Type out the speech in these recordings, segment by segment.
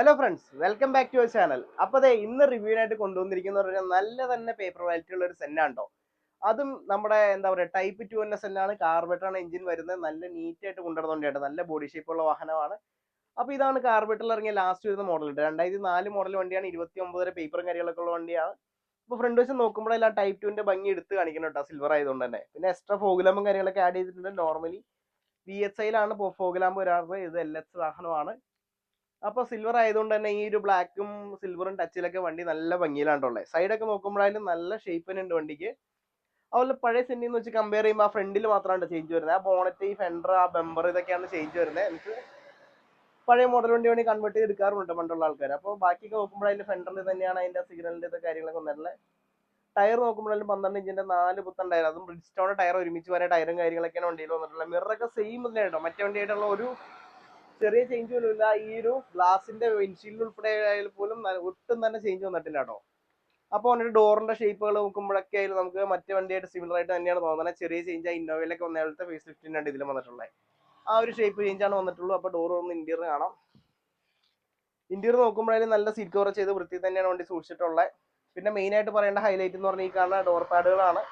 Hello friends, welcome back to our channel. അപ്പോൾ ഇന്ന് റിവ്യൂവിനായിട്ട് കൊണ്ടുവന്നിരിക്കുന്ന ഒരു നല്ല തന്നെ പേപ്പർ ക്വാളിറ്റി ഉള്ള ഒരു സെന്നാണ്ടോ. അതും നമ്മുടെ എന്താ പറയുക ടൈപ്പ് 2 എന്ന സെന്നാണ്. കാർബറേറ്ററാണ് എഞ്ചിൻ വരുന്നത്. നല്ല നീറ്റ് ആയിട്ട് കൊണ്ടുവരുന്നുണ്ട്. നല്ല ബോഡി ഷേപ്പ് ഉള്ള വാഹനമാണ്. അപ്പോൾ ഇതാണ് കാർബറേറ്ററിൽ ഇറങ്ങിയ ലാസ്റ്റ് വരുന്ന മോഡൽ. 2004 മോഡൽ വണ്ടിയാണ്. 29 വരെ പേപ്പറും കാര്യങ്ങളൊക്കെ ഉള്ള വണ്ടിയാണ്. അപ്പോൾ ഫ്രണ്ട് വശം നോക്കുമ്പോഴെല്ലാം ടൈപ്പ് 2ന്റെ ഭംഗി എടുത്ത് കാണിക്കണം കേട്ടോ, സിൽവർ ആയതുകൊണ്ട് തന്നെ. പിന്നെ എക്സ്ട്രാ ഫോഗ് ലാമ്പും കാര്യങ്ങളൊക്കെ ആഡ് ചെയ്തിട്ടുണ്ട്. നോർമലി VSIയിലാണ് ഫോഗ് ലാമ്പ് വരാറുള്ളത്. ഇത് LX വാഹനമാണ്. അപ്പോൾ സിൽവർ ആയതുകൊണ്ട് തന്നെ ഈ ഒരു ബ്ലാക്കും സിൽവറും ടച്ചിലൊക്കെ വണ്ടി നല്ല ഭംഗിയിലാണ്ടുള്ളത്. സൈഡൊക്കെ നോക്കുമ്പോഴായാലും നല്ല ഷേപ്പിനുണ്ട് വണ്ടിക്ക്. അതുപോലെ പഴയ സെന്നിന്ന് വെച്ച് കമ്പയർ ചെയ്യുമ്പോൾ ആ ഫ്രണ്ടിൽ മാത്രമാണ് ചേഞ്ച് വരുന്നത്. ആ ബോണറ്റ്, ഈ ഫെൻഡർ, ആ ബമ്പർ ഇതൊക്കെയാണ് ചേഞ്ച് വരുന്നത്. എനിക്ക് പഴയ മോഡൽ വണ്ടി വേണ്ടി കൺവേർട്ട് ചെയ്ത് എടുക്കാറുണ്ട് പണ്ടുള്ള ആൾക്കാർ. അപ്പോൾ ബാക്കിയൊക്കെ നോക്കുമ്പോഴായാലും ഫെൻഡറിൽ തന്നെയാണ് അതിൻ്റെ സിഗ്നലിൻ്റെ കാര്യങ്ങളൊക്കെ വന്നിട്ടുള്ളത്. ടയർ നോക്കുമ്പോഴായാലും 12 ഇഞ്ചിന്റെ 4 പുത്തൻ ടയർ, അതും ബ്രിഡ്സ്റ്റോൺ ടയർ ഒരുമിച്ച് വരെ ടയറും കാര്യങ്ങളൊക്കെയാണ് വണ്ടിയിൽ വന്നിട്ടുള്ളത്. മിററൊക്കെ സെയിം തന്നെ കേട്ടോ, മറ്റേ വണ്ടിയായിട്ടുള്ള ഒരു ചെറിയ ചേഞ്ച് പോലും ഇല്ല. ഈ ഒരു ഗ്ലാസിന്റെ വിൻഷീൽഡ് ഉൾപ്പെടെ ആയാലും പോലും ഒട്ടും തന്നെ ചേഞ്ച് വന്നിട്ടില്ല കേട്ടോ. അപ്പോൾ വണ്ടിയുടെ ഡോറിന്റെ ഷേപ്പുകൾ നോക്കുമ്പോഴൊക്കെ ആയാലും നമുക്ക് മറ്റേ വണ്ടിയായിട്ട് സിമിലർ ആയിട്ട് തന്നെയാണ് തോന്നുന്നത്. ചെറിയ ചേഞ്ച് ആ ഇന്നോവയിലൊക്കെ വന്ന പോലത്തെ ഫേസ് ലിഫ്റ്റിനാണ് ഇതിലും വന്നിട്ടുള്ളത്. ആ ഒരു ഷേപ്പ് ചേഞ്ച് ആണ് വന്നിട്ടുള്ളൂ. അപ്പോൾ ഡോർ ഒന്ന് ഇന്റീരിയർ കാണാം. ഇന്റീരിയർ നോക്കുമ്പോഴായാലും നല്ല സീറ്റ് കവർ ചെയ്ത് വൃത്തി തന്നെയാണ് വണ്ടി സൂക്ഷിച്ചിട്ടുള്ളത്. പിന്നെ മെയിൻ ആയിട്ട് പറയേണ്ട ഹൈലൈറ്റ് എന്ന് പറഞ്ഞാൽ ഈ കാണുന്ന ഡോർ പാഡുകളാണ്.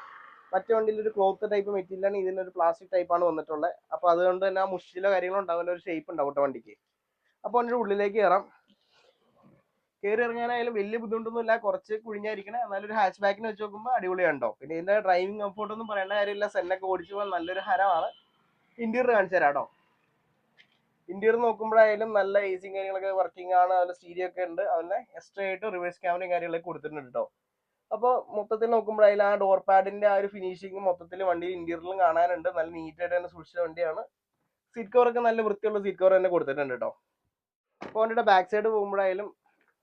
മറ്റേ വണ്ടിയിൽ ഒരു ക്ലോത്ത് ടൈപ്പ് മെറ്റീരിയലാണ്, ഇതിനൊരു പ്ലാസ്റ്റിക് ടൈപ്പാണ് വന്നിട്ടുള്ളത്. അപ്പോൾ അതുകൊണ്ട് തന്നെ ആ മുഷിലോ കാര്യങ്ങളോ ഉണ്ടാവില്ല, ഒരു ഷേപ്പ് ഉണ്ടാവും കേട്ടോ വണ്ടിക്ക്. അപ്പോൾ വണ്ടിയുടെ ഉള്ളിലേക്ക് കയറാം. കയറി ഇറങ്ങാനായാലും വലിയ ബുദ്ധിമുട്ടൊന്നും ഇല്ല, കുറച്ച് കുഴിഞ്ഞായിരിക്കണം. എന്നാലും ഒരു ഹാച്ച് ബാക്കിന് വെച്ച് നോക്കുമ്പോൾ അടിപൊളിയുണ്ടോ. പിന്നെ ഇതിന്റെ ഡ്രൈവിംഗ് കംഫോർട്ട് ഒന്നും പറയേണ്ട കാര്യമില്ല. സെന്നൊക്കെ ഓടിച്ചു പോകാൻ നല്ലൊരു ഹരമാണ്. ഇന്റീരിയർ കാണിച്ചു തരാം കേട്ടോ. ഇന്റീരിയർ നോക്കുമ്പോഴായാലും നല്ല AC കാര്യങ്ങളൊക്കെ വർക്കിംഗ് ആണ്. അതിൽ സ്റ്റീരിയോ ഒക്കെ ഉണ്ട്. അതിന് എക്സ്ട്രാ ആയിട്ട് റിവേഴ്സ് ക്യാമറയും കാര്യങ്ങളൊക്കെ കൊടുത്തിട്ടുണ്ട് കേട്ടോ. അപ്പോൾ മൊത്തത്തിൽ നോക്കുമ്പോഴായാലും ആ ഡോർ പാഡിന്റെ ആ ഒരു ഫിനിഷിങ് മൊത്തത്തിൽ വണ്ടിയിൽ ഇന്റീരിയറിലും കാണാനുണ്ട്. നല്ല നീറ്റായിട്ട് തന്നെ സൂക്ഷിച്ച വണ്ടിയാണ്. സീറ്റ് കവറൊക്കെ നല്ല വൃത്തിയുള്ള സീറ്റ് കവർ തന്നെ കൊടുത്തിട്ടുണ്ട് കേട്ടോ. അപ്പോൾ വണ്ടിയുടെ ബാക്ക് സൈഡ് പോകുമ്പോഴായാലും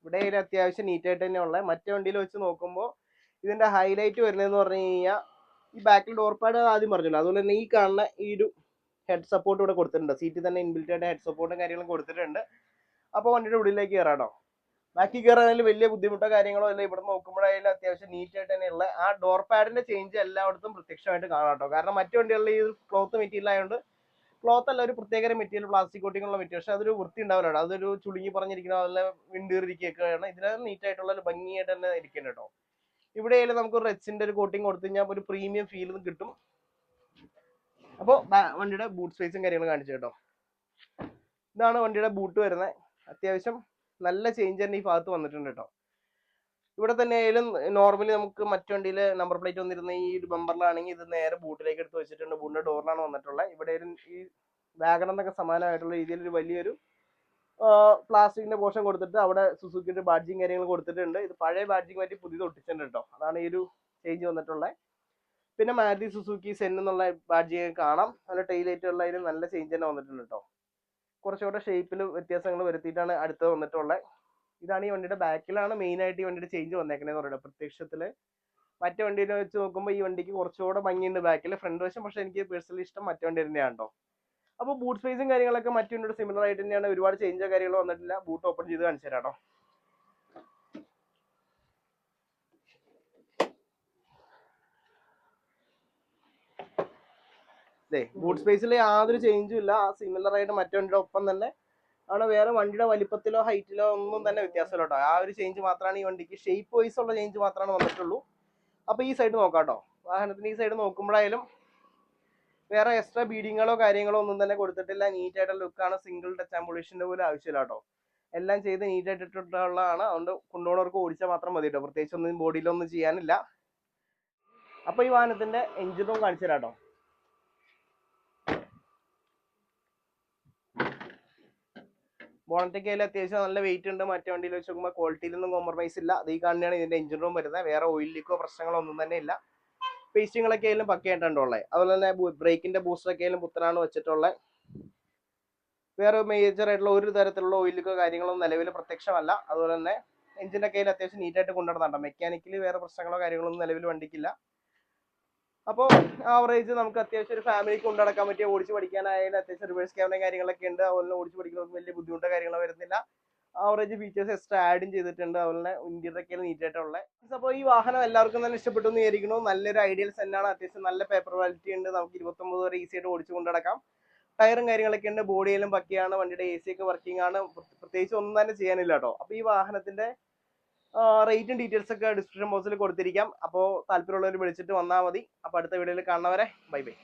ഇവിടെ അത്യാവശ്യം നീറ്റായിട്ട് തന്നെ ഉള്ളത്. മറ്റേ വണ്ടിയിൽ വെച്ച് നോക്കുമ്പോൾ ഇതിന്റെ ഹൈലൈറ്റ് വരുന്നതെന്ന് പറഞ്ഞു കഴിഞ്ഞാൽ ഈ ബാക്കിൽ ഡോർ പാഡ് ആദ്യം പറഞ്ഞല്ലോ, അതുപോലെ തന്നെ ഈ കാണുന്ന ഈ ഒരു ഹെഡ് സപ്പോർട്ട് ഇവിടെ കൊടുത്തിട്ടുണ്ട്. സീറ്റിൽ തന്നെ ഇൻബിൽറ്റ് ആയിട്ട് ഹെഡ് സപ്പോർട്ടും കാര്യങ്ങളും കൊടുത്തിട്ടുണ്ട്. അപ്പോൾ വണ്ടിയുടെ ഉള്ളിലേക്ക് കയറാട്ടോ. ബാക്കി കയറാനായാലും വലിയ ബുദ്ധിമുട്ടോ കാര്യങ്ങളോ അല്ല. ഇവിടെ നോക്കുമ്പോഴായാലും അത്യാവശ്യം നീറ്റ് ആയിട്ട് തന്നെയുള്ള ആ ഡോർ പാഡിന്റെ ചേഞ്ച് എല്ലായിടത്തും പ്രത്യക്ഷമായിട്ട് കാണാം കേട്ടോ. കാരണം മറ്റു വണ്ടികളിൽ ഈ ക്ലോത്ത് മെറ്റീരിയൽ ആയതുകൊണ്ട്, ക്ലോത്ത് അല്ല, ഒരു പ്രത്യേക മെറ്റീരിയൽ, പ്ലാസ്റ്റിക് കോട്ടിങ്ങുള്ള മെറ്റീരിയൽ. പക്ഷെ അതൊരു വൃത്തി ഉണ്ടാവില്ല, അതൊരു ചുളുങ്ങി പറഞ്ഞിരിക്കുന്ന നല്ല വിണ്ടീറിരിക്കുകയൊക്കെയാണ്. ഇതിന് നീറ്റായിട്ടുള്ള ഭംഗിയായിട്ട് തന്നെ ഇരിക്കുന്നത് കേട്ടോ. ഇവിടെ നമുക്ക് ഒരു റെച്ചിന്റെ ഒരു കോട്ടിങ് കൊടുത്തു കഴിഞ്ഞാൽ ഒരു പ്രീമിയം ഫീൽ കിട്ടും. അപ്പോൾ വണ്ടിയുടെ ബൂട്ട് സ്പേസും കാര്യങ്ങളും കാണിച്ചു കേട്ടോ. ഇതാണ് വണ്ടിയുടെ ബൂട്ട് വരുന്നത്. അത്യാവശ്യം നല്ല ചേഞ്ച് തന്നെ ഈ ഭാഗത്ത് വന്നിട്ടുണ്ട് കേട്ടോ. ഇവിടെ തന്നെ ആയാലും നോർമലി നമുക്ക് മറ്റു വണ്ടിയിൽ നമ്പർ പ്ലേറ്റ് വന്നിരുന്ന ഈ ഒരു ബമ്പറിലാണെങ്കിൽ ഇത് നേരെ ബൂട്ടിലേക്ക് എടുത്ത് വെച്ചിട്ടുണ്ട്. ബൂട്ടിന്റെ ഡോറിലാണ് വന്നിട്ടുള്ളത്. ഇവിടെ ഈ വാഗണറിനൊക്കെ സമാനമായിട്ടുള്ള രീതിയിൽ ഒരു വലിയൊരു പ്ലാസ്റ്റിക്കിന്റെ പോർഷൻ കൊടുത്തിട്ട് അവിടെ സുസുക്കിയുടെ ബാഡ്ജിങ് കാര്യങ്ങൾ കൊടുത്തിട്ടുണ്ട്. ഇത് പഴയ ബാഡ്ജിങ് മാറ്റി പുതിയത് ഒട്ടിച്ചിട്ടുണ്ട് കേട്ടോ. അതാണ് ഈ ഒരു ചേഞ്ച് വന്നിട്ടുള്ളത്. പിന്നെ മാരുതി സുസുക്കി സെൻ എന്നുള്ള ബാഡ്ജിങ് കാണാം. നല്ല ടൈലൈറ്റ് ഉള്ളതിൽ നല്ല ചേഞ്ച് തന്നെ വന്നിട്ടുണ്ട് കേട്ടോ. കുറച്ചുകൂടെ ഷേപ്പിൽ വ്യത്യാസങ്ങൾ വരുത്തിയിട്ടാണ് അടുത്ത് വന്നിട്ടുള്ളത്. ഇതാണ് ഈ വണ്ടിയുടെ ബാക്കിലാണ് മെയിൻ ആയിട്ട് ഈ വണ്ടിയുടെ ചേഞ്ച് വന്നേക്കണേന്ന് പറയുന്നത്. പ്രത്യക്ഷത്തില് മറ്റേ വണ്ടിയെ വെച്ച് നോക്കുമ്പോൾ ഈ വണ്ടിക്ക് കുറച്ചുകൂടെ ഭംഗിയുണ്ട് ബാക്കിൽ. ഫ്രണ്ട് വശം പക്ഷെ എനിക്ക് പേഴ്സണലി ഇഷ്ടം മറ്റേ വണ്ടി തന്നെയാണ് കേട്ടോ. അപ്പോൾ ബൂട്ട് സ്പേസും കാര്യങ്ങളൊക്കെ മറ്റു വണ്ടിയുടെ സിമിലർ ആയിട്ട് തന്നെയാണ്. ഒരുപാട് ചേഞ്ചോ കാര്യങ്ങളോ വന്നിട്ടില്ല. ബൂട്ട് ഓപ്പൺ ചെയ്ത് കാണിച്ചു തരാം കേട്ടോ. ബൂട്ട് സ്പേസിൽ യാതൊരു ചേഞ്ചും ഇല്ല. ആ സിമിലർ ആയിട്ട് മറ്റേ വണ്ടിയുടെ ഒപ്പം തന്നെ ആണ്. വേറെ വണ്ടിയുടെ വലിപ്പത്തിലോ ഹൈറ്റിലോ ഒന്നും തന്നെ വ്യത്യാസമില്ല കേട്ടോ. ആ ഒരു ചേഞ്ച് മാത്രമാണ് ഈ വണ്ടിക്ക്. ഷേപ്പ് വൈസ് ഉള്ള ചേഞ്ച് മാത്രമാണ് വന്നിട്ടുള്ളൂ. അപ്പോൾ ഈ സൈഡ് നോക്കാം കേട്ടോ. വാഹനത്തിന് ഈ സൈഡ് നോക്കുമ്പോഴായാലും വേറെ എക്സ്ട്രാ ബീഡിങ്ങുകളോ കാര്യങ്ങളോ ഒന്നും തന്നെ കൊടുത്തിട്ടില്ല. നീറ്റ് ആയിട്ടുള്ള ലുക്കാണ്. സിംഗിൾ ടച്ച് ആംബുലേഷൻ്റെ പോലും ആവശ്യമില്ല കേട്ടോ. എല്ലാം ചെയ്ത് നീറ്റ് ആയിട്ട് ഇട്ടിട്ടുള്ളതാണ്. അതുകൊണ്ട് കൊണ്ടുപോകുന്നവർക്ക് ഓടിച്ചാൽ മാത്രം മതി കേട്ടോ. പ്രത്യേകിച്ച് ഒന്നും ബോഡിയിലൊന്നും ചെയ്യാനില്ല. അപ്പോൾ ഈ വാഹനത്തിന്റെ എഞ്ചിനും കാണിച്ചു തരാം കേട്ടോ. ബോണറ്റൊക്കെ അതിൽ അത്യാവശ്യം നല്ല വെയിറ്റ് ഉണ്ട്. മറ്റേ വണ്ടിയിൽ വെച്ച് നോക്കുമ്പോൾ ക്വാളിറ്റിയിലൊന്നും കോംപ്രമൈസ് ഇല്ല. അത് ഈ കാണുന്നതാണ് ഇതിന്റെ എഞ്ചിൻ റൂം വരുന്നത്. വേറെ ഓയിൽ ലീക്കോ പ്രശ്നങ്ങളോ ഒന്നും തന്നെ ഇല്ല. പേസ്റ്റിങ്ങളൊക്കെ ആയാലും പക്കയായിട്ടുള്ളത്. അതുപോലെ തന്നെ ബ്രേക്കിന്റെ ബൂസ്റ്ററൊക്കെ ആയാലും പുത്തനാണ് വെച്ചിട്ടുള്ളത്. വേറെ മേജർ ആയിട്ടുള്ള ഒരു തരത്തിലുള്ള ഓയിൽ ലീക്കോ കാര്യങ്ങളോ നിലവിൽ പ്രത്യക്ഷമല്ല. അതുപോലെ തന്നെ എഞ്ചിന്റെ ഒക്കെ അത്യാവശ്യം നീറ്റായിട്ട് കൊണ്ടുവരുന്നുണ്ട്. മെക്കാനിക്കലി വേറെ പ്രശ്നങ്ങളോ കാര്യങ്ങളൊന്നും നിലവിൽ വണ്ടിക്കില്ല. അപ്പോൾ ആവറേജ് നമുക്ക് അത്യാവശ്യം ഒരു ഫാമിലിക്ക് കൊണ്ടുനടക്കാൻ പറ്റിയ, ഓടിച്ച് പഠിക്കാനായാലും അത്യാവശ്യം റിവേഴ്സ് ക്യാമറയും കാര്യങ്ങളൊക്കെ ഉണ്ട്. അതുപോലെ ഓടിച്ച് പഠിക്കുന്നവർക്ക് വലിയ ബുദ്ധിമുട്ടോ കാര്യങ്ങളോ വരുന്നില്ല. ആവറേജ് ഫീച്ചേഴ്സ് എക്സ്ട്രാ ആഡും ചെയ്തിട്ടുണ്ട്. അതുപോലെ ഇന്റീരിയർ ഒക്കെ നീറ്റായിട്ടുള്ളത്. അപ്പോൾ ഈ വാഹനം എല്ലാവർക്കും തന്നെ ഇഷ്ടപ്പെട്ടു എന്ന് വിചാരിക്കുന്നു. നല്ലൊരു ഐഡിയൽ സെന്നാണ്. അത്യാവശ്യം നല്ല പേപ്പർ ക്വാളിറ്റി ഉണ്ട്. നമുക്ക് 29 വരെ ഈസി ആയിട്ട് ഓടിച്ചു കൊണ്ടുനടക്കാം. ടയറും കാര്യങ്ങളൊക്കെ ഉണ്ട്, ബോഡിയെല്ലാം പക്കയാണ്, വണ്ടിയുടെ AC ഒക്കെ വർക്കിംഗ് ആണ്, പ്രത്യേകിച്ച് ഒന്നും തന്നെ ചെയ്യാനില്ല കേട്ടോ. അപ്പോൾ ഈ വാഹനത്തിന്റെ റേറ്റും ഡീറ്റെയിൽസ് ഒക്കെ ഡിസ്ക്രിപ്ഷൻ ബോക്സിൽ കൊടുത്തിരിക്കാം. അപ്പോൾ താല്പര്യമുള്ളവർ വിളിച്ചിട്ട് വന്നാൽ മതി. അപ്പോൾ അടുത്ത വീഡിയോയിൽ കാണുന്നവരെ ബൈ ബൈ.